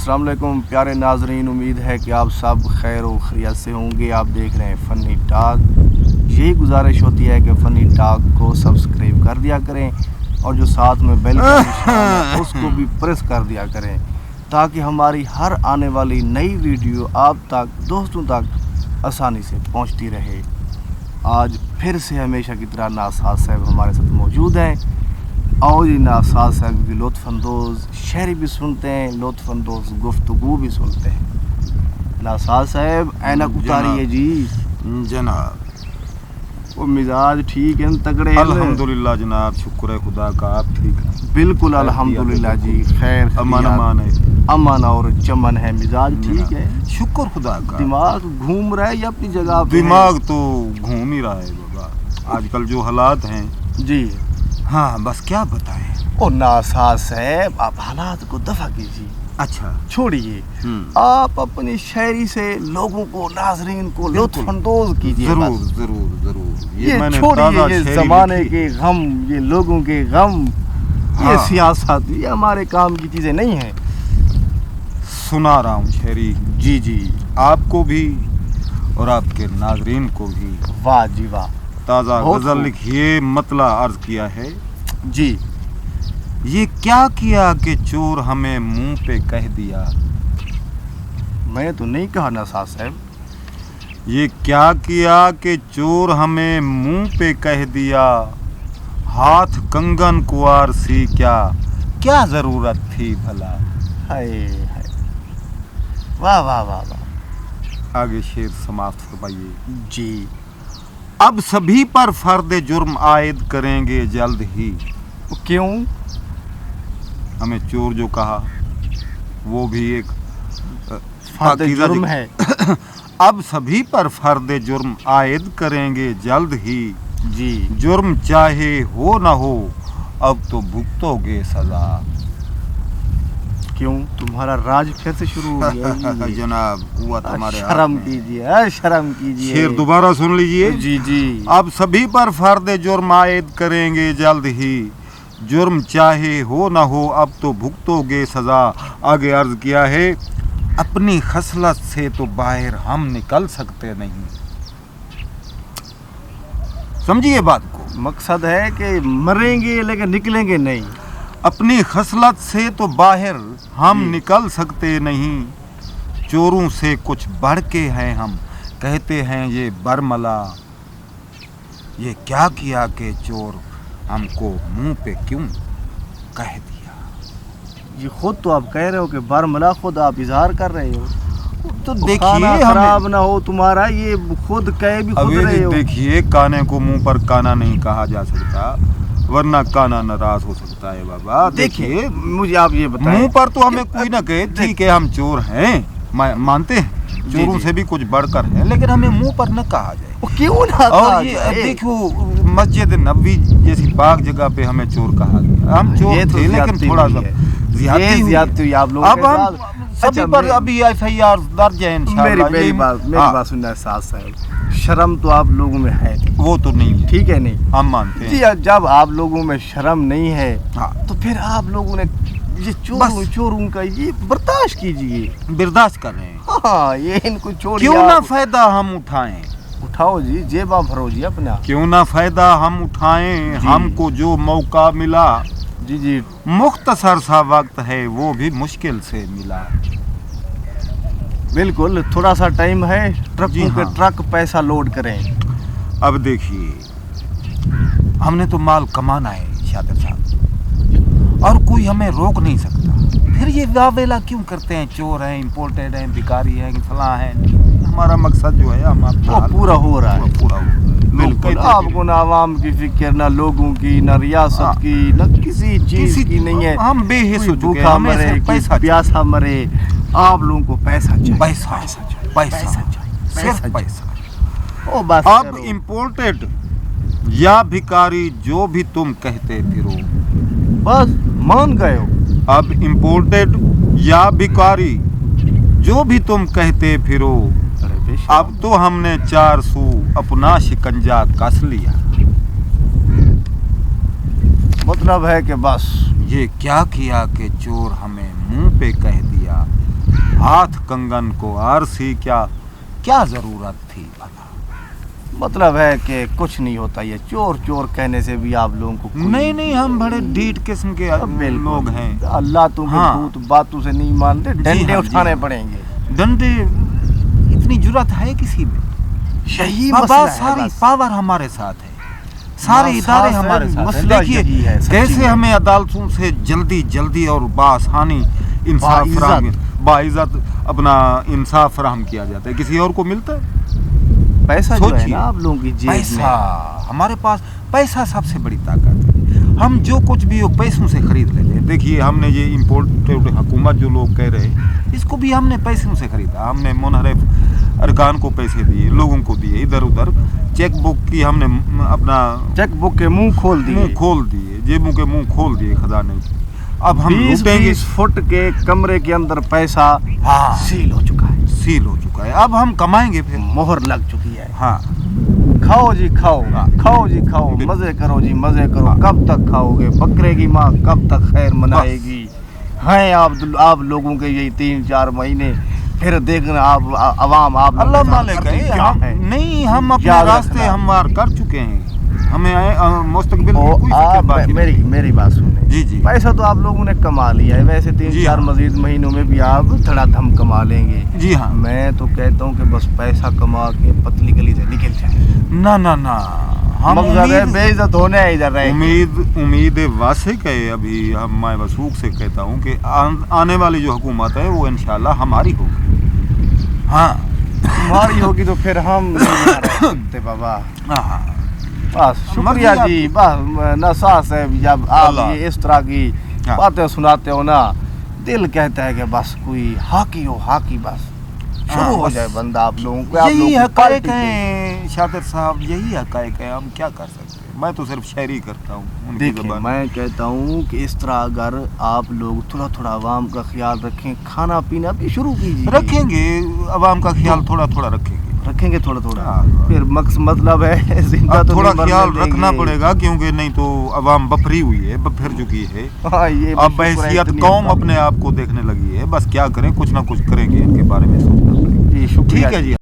अस्सलाम वालेकुम प्यारे नाजरीन, उम्मीद है कि आप सब खैर व खैरियत से होंगे। आप देख रहे हैं फ़नी टॉक। यही गुजारिश होती है कि फ़नी टॉक को सब्सक्राइब कर दिया करें और जो साथ में बेल का निशान है उसको भी प्रेस कर दिया करें, ताकि हमारी हर आने वाली नई वीडियो आप तक, दोस्तों तक आसानी से पहुंचती रहे। आज फिर से हमेशा की तरह नासाद साहब हमारे साथ मौजूद हैं और ये नासाद साहब की लुत्फ़अंदोज़ शायरी भी सुनते हैं, लुत्फ़अंदोज़ गुफ्तगू भी सुनते हैं। नासाद साहब ऐनक उतारिए जी। जनाब वो मिजाज ठीक है, तगड़े हैं? अल्हम्दुलिल्लाह जनाब, शुक्र है खुदा का, आप ठीक हैं? बिल्कुल अल्हम्दुलिल्लाह जी, खैर अमन अमान है, अमन और चमन है, मिजाज ठीक है, शुक्र खुदा का। दिमाग घूम रहा है या अपनी जगह पे दिमाग तो घूम ही रहा है बाबा, आजकल जो हालात हैं जी। हाँ बस क्या बताएं। ओ नासाद साहब, आप हालात को दफा कीजिए, अच्छा छोड़िए, आप अपनी शायरी से लोगों को, नाजरीन को लुत्फ़अंदोज़ कीजिए। जरूर जरूर जरूर। ये मैंने छोड़िए, ताज़ा ये शायरी ज़माने लिखी। के गम, ये लोगों के गम, ये हाँ। सियासत, ये हमारे काम की चीज़ें नहीं हैं। सुना रहा हूँ शायरी जी जी, आपको भी और आपके नाजरीन को भी। वाह जी वाह, ताज़ा बहुत गज़ल खूब। लिखिए, मतला अर्ज किया है। जी। ये क्या किया कि चोर हमें मुंह पे कह दिया। मैं तो नहीं कहा नासाद साहब। ये क्या किया कि चोर हमें मुंह पे कह दिया। हाथ कंगन कुआर सी क्या क्या जरूरत थी भला। हाय हाय, वाह वाह वाह वाह। आगे शेर समाप्त फरमाइए। जी। अब सभी पर फर्द जुर्म आयद करेंगे जल्द ही। क्यों? हमें चोर जो कहा वो भी एक फर्द पाकीज़ा जुर्म है। अब सभी पर फर्द जुर्म आयद करेंगे जल्द ही। जी। जुर्म चाहे हो न हो अब तो भुगतोगे सजा। क्यों, तुम्हारा राज फिर से शुरू हो गया? जनाब हुआ तुम्हारे हाथ शर्म में। कीजिए, शर्म कीजिए। शेर दोबारा सुन लीजिए। जी जी। अब सभी पर फर्द जुर्म आयद करेंगे जल्द ही। जुर्म चाहे हो न हो अब तो भुगतोगे सजा। आगे अर्ज किया है, अपनी खसलत से तो बाहर हम निकल सकते नहीं। समझिए बात को। मकसद है कि मरेंगे लेकिन निकलेंगे नहीं। अपनी खसलत से तो बाहर हम जी। निकल सकते नहीं। चोरों से कुछ बढ़ के हैं हम, कहते हैं ये बरमला। ये क्या किया कि चोर हमको मुंह पे क्यों कह दिया। ये खुद तो आप कह रहे हो कि बरमला, खुद आप इजहार कर रहे हो। तो खाना देखिए खराब ना हो तुम्हारा, ये खुद कह भी खुद रहे हो। देखिए, काने को मुंह पर काना नहीं कहा जा सकता, वरना काना नाराज हो सकता है बाबा। देखिए मुझे आप ये बताएं, मुंह पर तो हमें कोई ना कहे ठीक है हम चोर हैं, मानते हैं चोरों जी। से भी कुछ बढ़कर है, लेकिन हमें मुंह पर न कहा जाए। क्यों ना और कहा ये जाए? देखो, मस्जिद नबवी जैसी पाक जगह पे हमें चोर कहा गया। हम चोर ये तो थे, लेकिन ज़्यादती थोड़ा हुई सा है। ज़्यादती ये हुई है। ज़्यादती हुई आप लोगों अब के हम साथ। सभी अच्छा, पर अभी एफआईआर दर्ज है इंशाल्लाह। मेरी बात सुनना साथ साहब, शर्म तो आप लोगों में है, वो तो नहीं है, ठीक है नहीं? हम मानते जी, हैं। जब आप लोगों में शर्म नहीं है हाँ, तो फिर आप लोगों ने ये चोरों का ये बर्दाश्त कीजिए। बर्दाश्त कर रहे हैं। हाँ, ये इनको छोड़िए। क्यों ना आप फायदा हम उठाएं। उठाओ जी, जेबा भरो जी अपना। क्यों ना फायदा हम उठाएं, जी। हमको जो मौका मिला। जी जी। मुख्तसर सा वक्त है वो भी मुश्किल से मिला। बिल्कुल, थोड़ा सा टाइम है, जी ट्रकों के हाँ। ट्रक पैसा लोड करें। अब देखिए, हमने तो माल कमाना है शादिर साहब, और कोई हमें रोक नहीं सकता। फिर ये वावेला क्यों करते हैं, चोर हैं, इम्पोर्टेड हैं, भिखारी हैं, फलां हैं। हमारा मकसद जो है हम वो पूरा हो रहा है। पूरा हो। बिल्कुल, आपको ना आवाम की फिक्र, ना लोगों की, ना रियासत की, ना किसी चीज की नहीं है। हम बेहिस हो कोई चुके हैं, भूखा हमें मरे, सिर्फ कोई पैसा प्यासा मरे, आप लोगों को पैसा चाहिए। पैसा पैसा सिर्फ पैसा। ओ बस अब करो। इम्पोर्टेड या भिखारी जो भी तुम कहते फिरो। बस मान गए हो। अब इम्पोर्टेड या भिखारी जो भी तुम कहते फिरो। अरे बेशर्म। अब तो हमने 400 अपना शिकंजा कस लिया। मतलब है कि बस ये क्या किया कि चोर हमें मुंह पे कह दिया। हाथ कंगन को आरसी, क्या क्या जरूरत थी भला? मतलब है कि कुछ नहीं होता, ये चोर चोर कहने से भी आप लोगों को नहीं नहीं, हम बड़े ढीठ किस्म के लोग हैं। अल्लाह तुमके हाँ। भूत बातों से नहीं मानते, जी डंडे हाँ, जी उठाने हाँ। पड़ेंगे। डंडे, इतनी जुर्रत है किसी में? यही बाबा मसला है सारी बस। पावर हमारे साथ है, सारे बस इदारे साथ है, हमारे साथ हैं। मसला देखिए यही है, सच्ची कैसे में। हमें अदालतों से जल्दी जल्दी और बासानी इंसाफ बाइज्जत। फराहम, बाइज्जत अपना इंसाफ फराहम किया जाता है। किसी और को मिलता है? पैसा जो है सोचिए, ना आप लोगों की जेब पैसा में, हमारे पास, पैसा सबसे बड़ी ताकत है। हम जो कुछ भी हो पैसों से खरीद लेते हैं। देखिए हमने ये इम्पोर्टेड हुकूमत जो लोग कह रहे हैं, इसको भी हमने पैसों से खरीदा। हमने मुनहरिफ अरकान को पैसे दिए, लोगों को दिए, इधर उधर चेक बुक की हमने अपना चेक बुक के मुंह खोल दिए, मुंह खोल दिए, जेबों के मुंह खोल दिए खजाने की। अब हम 20 फुट के कमरे के अंदर पैसा हाँ सील हो चुका है, सील हो चुका है। अब हम कमाएंगे फिर। मोहर लग चुकी है। हाँ खाओ जी खाओ, खाओ जी खाओ, मजे करो जी मजे करो। कब तक खाओगे? बकरे की माँ कब तक खैर मनाएगी? हैं आप लोगों के यही 3-4 महीने, फिर देखना आप अवाम आप लोगों अल्लाह के साथ मालिक करती है। क्या है। नहीं, हम अपने याद रास्ते रखना। हमवार कर चुके हैं। हमें मुस्तकबिल ओ, की कोई फिक्र आप बाकी नहीं। मेरी बात सुने। जी जी पैसा तो आप लोगों ने कमा लिया है, वैसे जी 3-4 हाँ। मजीद महीनों में भी आप धड़ाधम कमा लेंगे। जी हाँ। मैं तो कहता हूँ कि बस पैसा कमा के पतली गली से निकल जाए। ना ना ना, हम मकसद है बेइज्जत होने है इधर रहे। उम्मीद वासिक है। अभी हम मैं वसूख से कहता हूँ कि आने वाली जो हुकूमत है वो इंशाल्लाह हमारी होगी। हाँ तुम्हारी होगी तो फिर हम नहीं रह सकते बाबा। हाँ बस शुक्रिया मर्जी जी। बस नसास है जब आप अल्लाह। ये इस तरह की हाँ। बातें सुनाते हो ना, दिल कहता है कि बस कोई हाकी हो, हाकी बस शुरू हो बस जाए बंदा आप लोगों को। आप यही लोगों की हकायक पार्टी पे। हैं शातिर साहब, यही हकायक है। हम क्या कर सकते हैं? मैं तो सिर्फ शायरी करता हूँ उनकी देखिए ज़बान। मैं कहता हूँ कि इस तरह अगर आप लोग थोड़ा थोड़ा आवाम का ख्याल रखें, खाना पीना भी शुरू कीजिए। रखेंगे, अवाम का ख्याल थोड़ा थोड़ा रखेंगे थोड़ा थोड़ा। हाँ। फिर मतलब है जिंदा अब तो थोड़ा नहीं मरने ख्याल देंगे। रखना पड़ेगा, क्योंकि नहीं तो अवाम बफरी हुई है, बफर चुकी है। हाँ, ये भी अब शुक्र है बहसियत इतनी कौम अल्लाह। अपने आप को देखने लगी है। बस क्या करें, कुछ ना कुछ करेंगे, इनके बारे में सोचना पड़ेगा। जी शुक्रिया ठीक है जी।